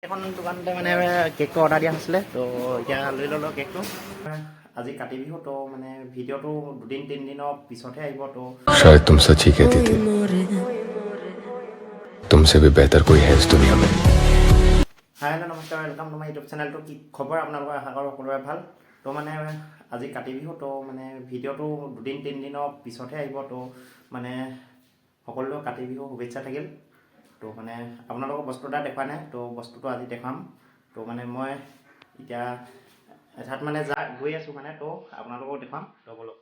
এখন দোকানতে মানে কেকটো অৰ্ডাৰ দিয়া হৈছিলে তো এতিয়া লৈ ল'লোঁ কেকটো আজি কাতি বিহু তো মানে ভিডিঅ'টো 2-3 দিনৰ পিছতহে আহিব তো शायद तुम सच ही कहती थी तुमसे भी बेहतर कोई है इस दुनिया में হাই হেল্ল' নমস্কাৰ ৱেলকাম টু মাই ইউটিউব চেনেলটো কি খবৰ আপোনালোকৰ আশা কৰোঁ সকলোৰে ভাল তো মানে আজি কাতি বিহু তো মানে ভিডিঅ'টো 2-3 দিনৰ পিছতহে আহিব তো মানে সকলোৰে কাতি বিহু শুভেচ্ছা থাকিল তো মানে আপোনালোকক বস্তু এটা দেখুৱা নাই তো বস্তুটো আজি দেখাম তো মানে মই এতিয়া এঠাইত মানে গৈ আছোঁ মানে তো আপোনালোকক দেখুৱাম তো বলক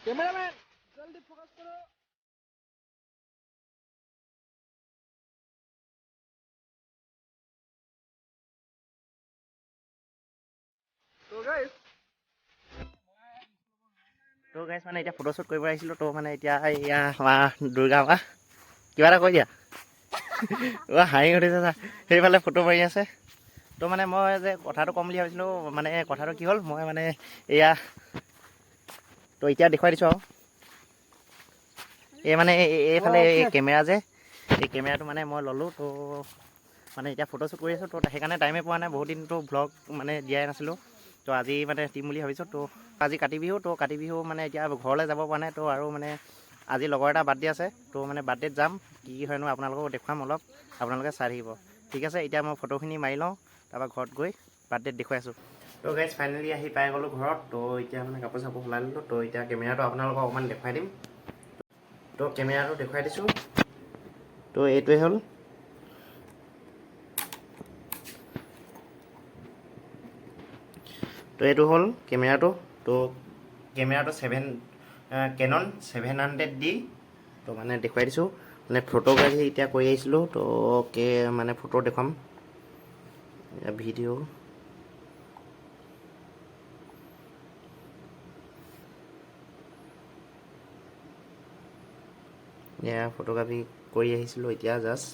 कैमरामैन जल्दी फोकस करो। तो गाइस মানে এতিয়া ফটোশ্বুট কৰিব আহিছিলোঁ তো মানে এতিয়া এয়া আমাৰ দুৰ্গা মা কিবা এটা কৈ দিয়া হাঁহি উঠিছে চা সেইফালে ফটো মাৰি আছে তো মানে মই যে কথাটো ক'ম বুলি ভাবিছিলোঁ মানে কথাটো কি হ'ল মই মানে এয়া তো এতিয়া দেখুৱাই দিছোঁ আৰু এই মানে এইফালে এই কেমেৰা যে এই কেমেৰাটো মানে মই ল'লোঁ তো মানে এতিয়া ফটোশ্বুট কৰি আছোঁ তো সেইকাৰণে টাইমে পোৱা নাই বহুত দিনতো ভ্লগ মানে দিয়াই নাছিলোঁ তো আজি মানে দিম বুলি ভাবিছোঁ তো আজি কাতি বিহু তো কাতি বিহু মানে এতিয়া ঘৰলৈ যাব পৰা নাই তো আৰু মানে আজি লগৰ এটা বাৰ্থডে আছে তো মানে বাৰ্থডেত যাম কি হয়নো আপোনালোকক দেখুৱাম অলপ আপোনালোকে চাই থাকিব ঠিক আছে এতিয়া মই ফটোখিনি মাৰি লওঁ তাৰপৰা ঘৰত গৈ বাৰ্থডেত দেখুৱাই আছোঁ তো গাইজ ফাইনেলি আহি পাই গ'লোঁ ঘৰত তো এতিয়া মানে কাপোৰ চাপোৰ সলাই ল'লোঁ তো এতিয়া কেমেৰাটো আপোনালোকক অকণমান দেখুৱাই দিম তো কেমেৰাটো দেখুৱাই দিছোঁ তো এইটোৱে হ'ল তো এইটো হ'ল কেমেৰাটো তো কেমেৰাটো কেনন 700D তো মানে দেখুৱাই দিছোঁ মানে ফটোগ্ৰাফী এতিয়া কৰি আহিছিলোঁ তো মানে ফটো দেখুৱাম ভিডিঅ' এয়া ফটোগ্ৰাফী কৰি আহিছিলোঁ এতিয়া জাষ্ট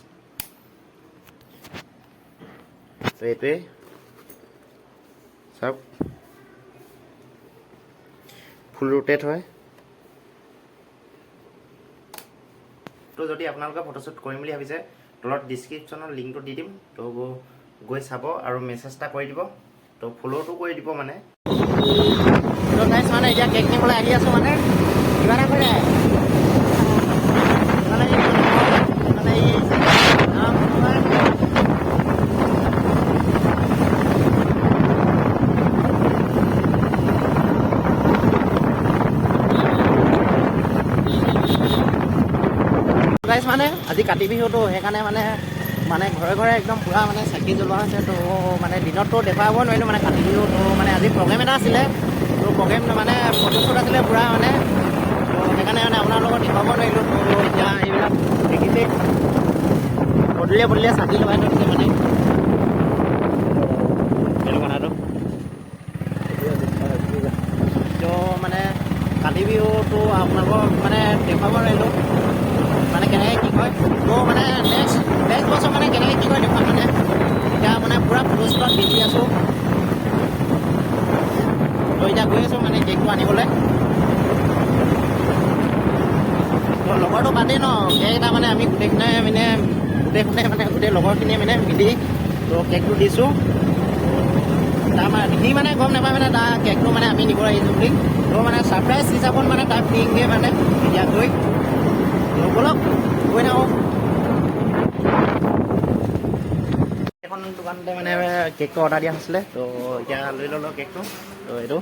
তো এইটোৱে চাওক ফুল ৰোটেট হয় তো যদি আপোনালোকে ফটোশ্বুট কৰিম বুলি ভাবিছে তলত ডিছক্ৰিপশ্যনত লিংকটো দি দিম তো গৈ চাব আৰু মেছেজ এটা কৰি দিব তো ফ'ল'টো কৰি দিব মানে তো গাইছ মানে এতিয়া কেক নিবলৈ আহি আছোঁ মানে কিবা এটা কৰে মানে আজি কাতি বিহুটো সেইকাৰণে মানে ঘৰে ঘৰে একদম পূৰা মানে চাকি জ্বলোৱা হৈছে তো মানে দিনততো দেখুৱাব নোৱাৰিলোঁ মানে কাতি বিহুটো মানে আজি প্ৰগ্ৰেম এটা আছিলে তো প্ৰগ্ৰেম মানে ফটোশ্বুট আছিলে পূৰা মানে তো সেইকাৰণে মানে আপোনাৰ লগত দেখুৱাব নোৱাৰিলোঁ তো এতিয়া এইবিলাক দেখিছেই পদূলিয়ে পদূলিয়ে চাকি লগাই থৈ দিছে মানে সেইটো কথাটো তো মানে কাতি বিহুটো আপোনালোকক মানে দেখুৱাব নোৱাৰিলোঁ মানে কেনেকৈ কি কয় তো মানে নেক্সট বছৰ মানে কেনেকৈ কি কয় দেখুৱাম মানে এতিয়া মানে পূৰা ফটোশ্বুটত বিজি আছোঁ তো এতিয়া গৈ আছোঁ মানে কেকটো আনিবলৈ তো লগৰটো বাদেই ন কেক এটা মানে আমি গোটেইখিনিয়ে গোটেই লগৰখিনিয়ে মানে মিলি তো কেকটো দিছোঁ তাৰ মানে সি মানে গম নাপায় মানে তাৰ কেকটো মানে আমি নিব আহিছোঁ বুলি তো মানে ছাৰপ্ৰাইজ হিচাপত মানে তাক দিমগৈ মানে এতিয়া গৈ বলক গৈ নাহোঁ এখন দোকানতে মানে কেকটো অৰ্ডাৰ দিয়া হৈছিলে তো এতিয়া লৈ ল'লোঁ কেকটো তো এইটো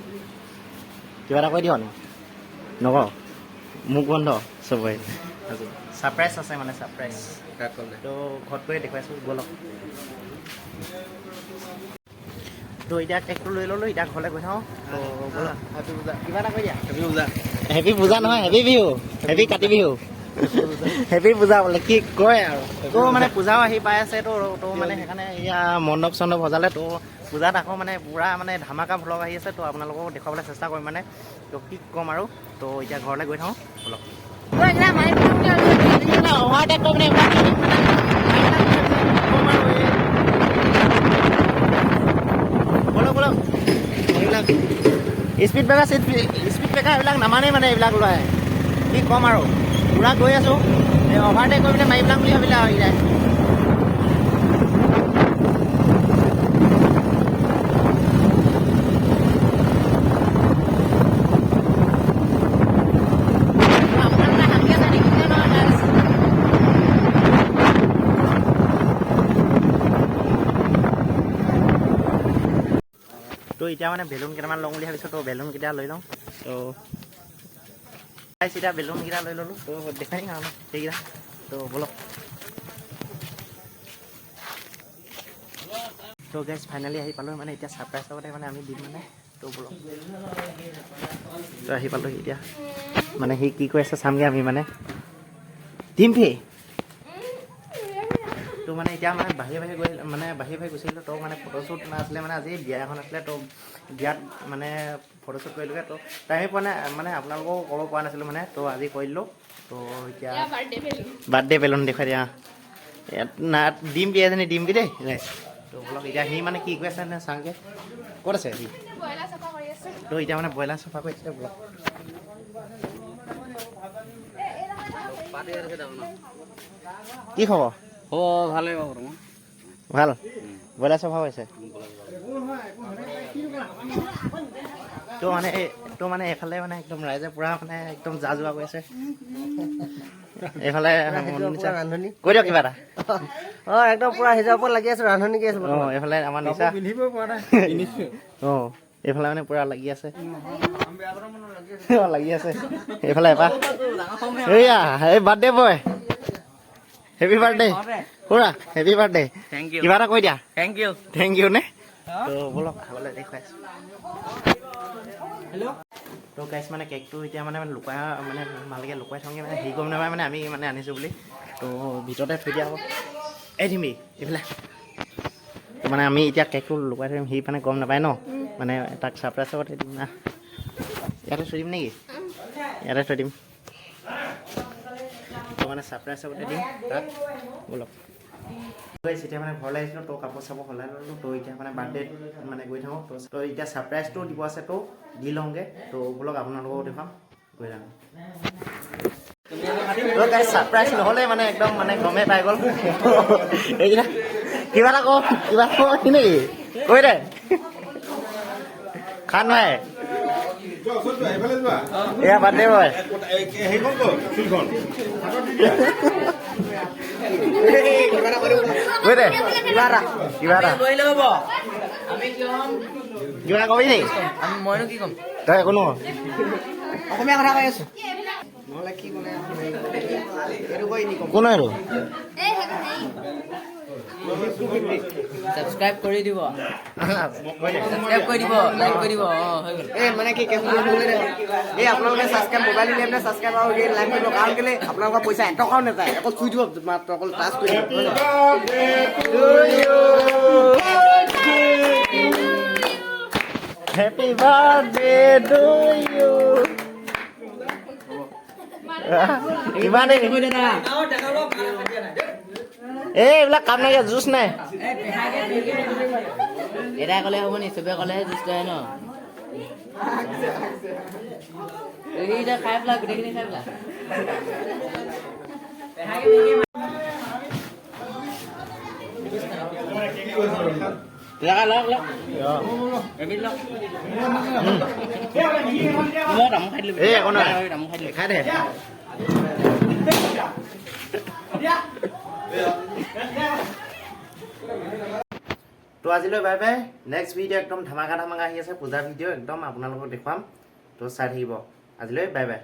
কিবা এটা কৈ দিয় নি নকওঁ মোক বন্ধ চবৰে ছাৰপ্ৰাইজ আছে মানে ছাৰপ্ৰাইজ তো ঘৰত গৈ দেখুৱাইছোঁ ব'লক তো এতিয়া কেকটো লৈ ল'লোঁ এতিয়া ঘৰলৈ গৈ থাওঁ তো ব'লক হেপী পূজা কিবা এটা কৈ দিয়া হেপী পূজা নহয় happy Bihu happy Kati Bihu happy পূজা বোলে কি কয় আৰু তো মানে পূজাও আহি পাই আছে তো মানে সেইকাৰণে এয়া মণ্ডপ চণ্ডপ সজালে তো পূজাত আকৌ মানে পূৰা মানে ধামাকা ভ্লগ আহি আছে তো আপোনালোকক দেখুৱাবলৈ চেষ্টা কৰিম মানে তো কি ক'ম আৰু তো এতিয়া ঘৰলৈ গৈ থাওঁ ব'লক ব'লক ব'লক এইবিলাক স্পীড ব্ৰেকাৰ এইবিলাক নামানেই মানে এইবিলাক লয় কি ক'ম আৰু পূৰা গৈ আছোঁ এই অভাৰটেক কৰি পিনে মাৰি পেলাম বুলি ভাবিলে আৰু এইকেইটাই তো এতিয়া মানে বেলুন কেইটামান লওঁ বুলি ভাবিছোঁ তো বেলুনকেইটা লৈ লওঁ তো এতিয়া বেলুনকেইটা লৈ ল'লোঁ তো দেখাই কাৰণে সেইকেইটা তো ব'লক তো গেছ ফাইনেলি আহি পালোঁ মানে এতিয়া ছাৰপ্ৰাইজ লগতে মানে আমি দিম মানে তো ব'লক তো আহি পালোঁ এতিয়া মানে সি কি কৈ আছে চামগৈ আমি মানে দিম তো মানে এতিয়া মানে বাহিৰে গুচি আহিলোঁ তো মানে ফটোশ্বুট আছিলে মানে আজি বিয়া এখন আছিলে তো বিয়াত মানে ফটোশ্বুট কৰিলোঁগৈ তো টাইমে পোৱা নাই মানে আপোনালোকেও ক'ব পৰা নাছিলোঁ মানে তো আজি কৰি দিলোঁ তো এতিয়া বাৰ্থডে বেলুন দেখুৱাই দিয়া না দিম বি এজনী দিম বি দেই তো ব'লক এতিয়া সি মানে কি কৈ আছে নে চাওঁগৈ ক'ত আছে সি তো এতিয়া মানে ব্ৰইলাৰ চফা কৰি আছে ব'লক কি খবৰ ভালেই বাৰু ভাল ব্ৰইলাৰ চফা হৈছে তো মানে এইফালে মানে একদম ৰাইজে পূৰা মানে একদম যা যোৱা কৰি আছে এইফালে ৰান্ধনি কৈ দিয়ক কিবা এটা অঁ একদম পুৰা সিজাৰ ওপৰত লাগি আছো ৰান্ধনি কি আছে অঁ এইফালে আমাৰ নিচা পিন্ধিব পৰা নাই অঁ এইফালে মানে পূৰা লাগি আছে লাগি আছে এইফালে এপাহ এইয়া এই বাৰ্থডে বয় হেপী বাৰ্থডে খুৰা হেপী বাৰ্থডে থেংক ইউ কিবা এটা কৈ দিয়া থেংক ইউ নে তো ব'লক খাবলৈ দেখুৱাইছোঁ তো গাইছ মানে কেকটো এতিয়া মানে লুকাই মানে ভালকৈ লুকুৱাই থওঁগৈ মানে হেৰি গম নাপায় মানে আমি মানে আনিছোঁ বুলি তো ভিতৰতে থৈ দিয়া হ'ব এই দিমি এইফালে তো মানে আমি এতিয়া কেকটো লুকুৱাই থৈ দিম সি মানে গম নাপায় ন মানে তাক ছাৰপ্ৰাইজ আগতে দিম না ইয়াতে থৈ দিম নেকি ইয়াতে থৈ দিম তো মানে ছাৰপ্ৰাইজ আগতে দিম তাক ব'লক এতিয়া মানে ঘৰলৈ আহিছিলোঁ তো কাপোৰ চাপোৰ সলাই ল'লোঁ তো এতিয়া মানে বাৰ্থডে মানে গৈ থাকোঁ তো এতিয়া ছাৰপ্ৰাইজটো দিব আছে তো দি লওঁগৈ তো ব'লক আপোনালোককো দেখুৱাম গৈ যাম তো গাইছ ছাৰপ্ৰাইজ নহ'লে মানে একদম মানে গমেই পাই গ'ল এইকেইটা কিবা এটা কওঁ নেকি কৈ দে খান ভাই এয়া বাৰ্থডে বয় কৈ দে কিবা কবি নেকি মইনো কি ক'ম তই একো নকওঁ অসমীয়া কথা কৈ আছো নহ'লে কি ক'লে এইটো কৈ নি ক'ম কোন এইটো ছাবস্ক্ৰাইব কৰি দিব ছাবস্ক্ৰাইব কৰি দিব লাইক কৰি দিব হৈ গ'ল এই মানে কি এই আপোনালোকে ছাবস্ক্ৰাইব মোবাইল উলিয়াই পেলাই ছাবস্ক্ৰাইব আৰু লাইক কৰিব কাৰণ কেলৈ আপোনালোকৰ পইচা এটকাও নাযায় অকল চুই দিব মাত্ৰ অকল টাচ কৰি দিব হেপী বাৰ্থডে টু ইউ কিমান এইবিলাক কাম নাইকিয়া জুচ নাই এটাই ক'লে হ'ব নি চবে ক'লেহে জুচ হয় ন এইকেইটা খাই পেলাই গোটেইখিনি খাই পেলাই লগ মই তামোল খাই দিলোঁ এই একো নহয় তামোল খাই দিলোঁ খাই দে তো আজিলৈ বাই বাই নেক্সট ভিডিঅ' একদম ধামাকা আহি আছে পূজাৰ ভিডিঅ' একদম আপোনালোকক দেখুৱাম তো তো চাই থাকিব আজিলৈ বাই বাই